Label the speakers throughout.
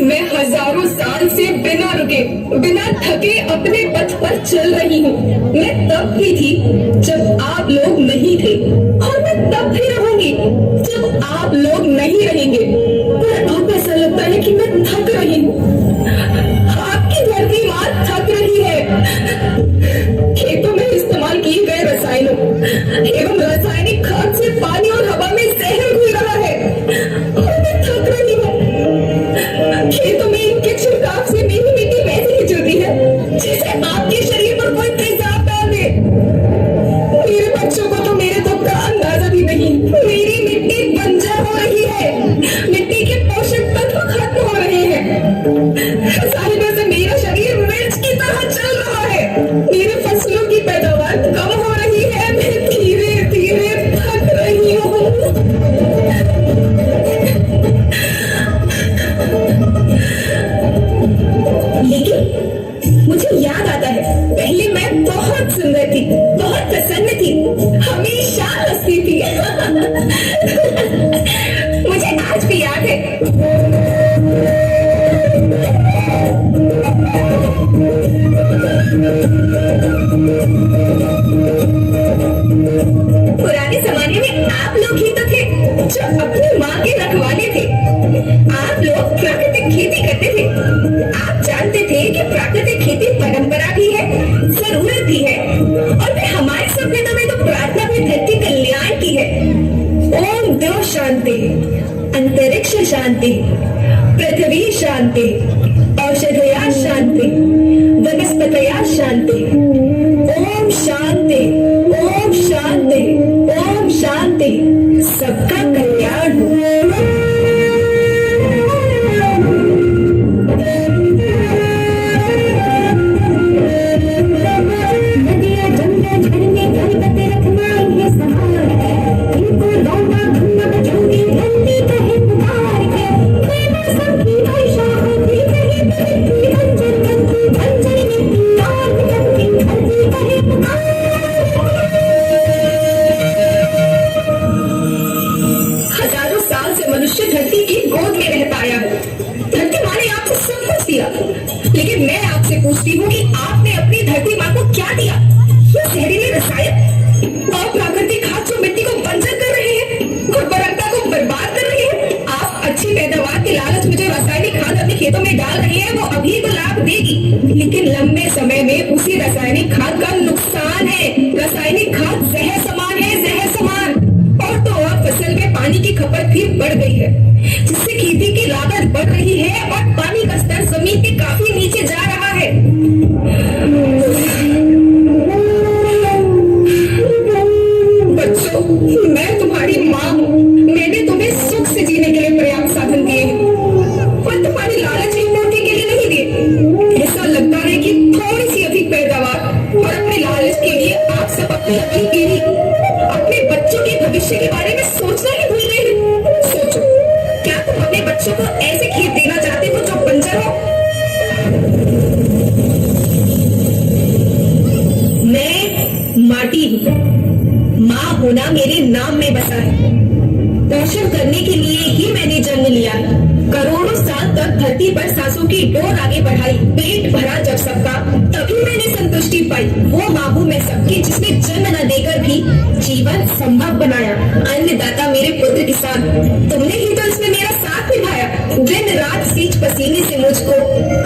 Speaker 1: मैं हजारों साल से बिना रुके बिना थके अपने पथ पर चल रही हूँ। मैं तब भी थी जब आप लोग नहीं थे, और मैं तब भी रहूंगी जब आप लोग नहीं रहेंगे। पर अब ऐसा लगता है कि मैं थक रही हूँ। आपकी धरती माँ थक रही है। खेतों में इस्तेमाल किए गए रसायनों एवं रासायनिक खाद से पानी और हवा में जहर घुल रहा है, और मैं थक रही हूँ। खेतों में इनके छिड़काव से मेरी मिट्टी वैसे ही चलती है जैसे आपके शरीर पर कोई तेजाब डाल दे। मेरे बच्चों को तो मेरे दुख का अंदाजा भी नहीं। मेरी मिट्टी बंजर हो रही है, मिट्टी के पोषक तत्व खत्म हो रहे हैं। साहिबा से मेरा शरीर मिर्च की तरह चल रहा है। मेरे फसलों की पैदावार कम हो रही है। मैं धीरे धीरे थक रही हूँ। लेकिन मुझे याद आता है, पहले मैं बहुत सुंदर थी, बहुत प्रसन्न थी, हमेशा हंसती थी। मुझे आज भी याद है। पुराने जमाने में आप लोग ही तो थे जो अपनी माँ के रखवाले थे। आप लोग प्राकृतिक खेती करते थे। आप जानते थे कि प्राकृतिक खेती परंपरा भी है, जरूरत भी है, और फिर हमारी सभ्यता में तो प्रार्थना भी धरती कल्याण की है। ओम द्यो शांति, अंतरिक्ष शांति, पृथ्वी शांति, औषधया शांति, वनस्पतया शांति। ओम शांति, ओम शांति, ओम शांति। सबका कल्याण हो। लेकिन मैं आपसे पूछती हूँ कि आपने अपनी धरती माँ को क्या दिया? ये जहरीले रसायन और प्राकृतिक खाद जो मिट्टी को बंजर कर रहे हैं, उर्वरकता को बर्बाद कर रहे हैं। आप अच्छी पैदावार के लालच में जो रासायनिक खाद अपने खेतों में डाल रहे हैं, वो अभी तो लाभ देगी, लेकिन लंबे समय में उसी रासायनिक खाद का नुकसान है। रासायनिक खाद जहर समान है, जहर समान। और तो और फसल में पानी की खपत भी बढ़ गई है, जिससे खेती की लागत बढ़ रही है और पानी का स्तर जमीन के काफी नीचे जा रहा है। बच्चों, मैं तुम्हारी माँ हूँ। मैंने तुम्हें सुख से जीने के लिए पर्याप्त साधन दिए हैं, और तुम्हारी लालच ही पूर्ति के लिए नहीं दिए। ऐसा लगता है कि थोड़ी सी अधिक पैदावार और अपने लालच के लिए आप सब अपनी पीढ़ी, अपने बच्चों के भविष्य के बारे में सोचना ही भूल गए हैं। सोचो, क्या तुम अपने बच्चों को ऐसे खेत देना चाहते हो जो बंजर हो? मैं माटी हूँ। माँ होना मेरे नाम में बसा है। पोषण करने के लिए ही मैंने जन्म लिया। करोड़ों साल तक धरती पर सांसों की डोर आगे बढ़ाई। पेट भरा जब सबका, तभी मैंने संतुष्टि पाई। वो माँ हूँ मैं सबकी, जिसने जन्म न देकर भी जीवन संभव बनाया। अन्नदाता मेरे पुत्र किसान, तुमने ही तो इसमें मेरा साथ निभाया। दिन रात सींच पसीने से मुझको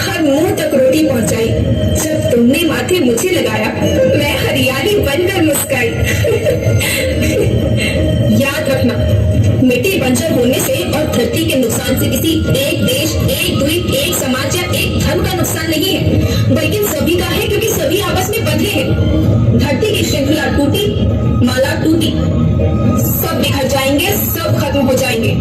Speaker 1: हर मुंह तक रोटी पहुंचाई। जब तुमने माथे मुझे लगाया, मैं हरियाली बनकर मुस्काई। याद रखना, मिट्टी बंजर होने से और धरती के नुकसान से किसी एक देश, एक द्वीप, एक समाज या एक धर्म का नुकसान नहीं है, बल्कि सभी का है, क्योंकि सभी आपस में बंधे हैं। धरती की श्रृंखला टूटी, माला टूटी, सब बिखर जाएंगे, सब खत्म हो जाएंगे।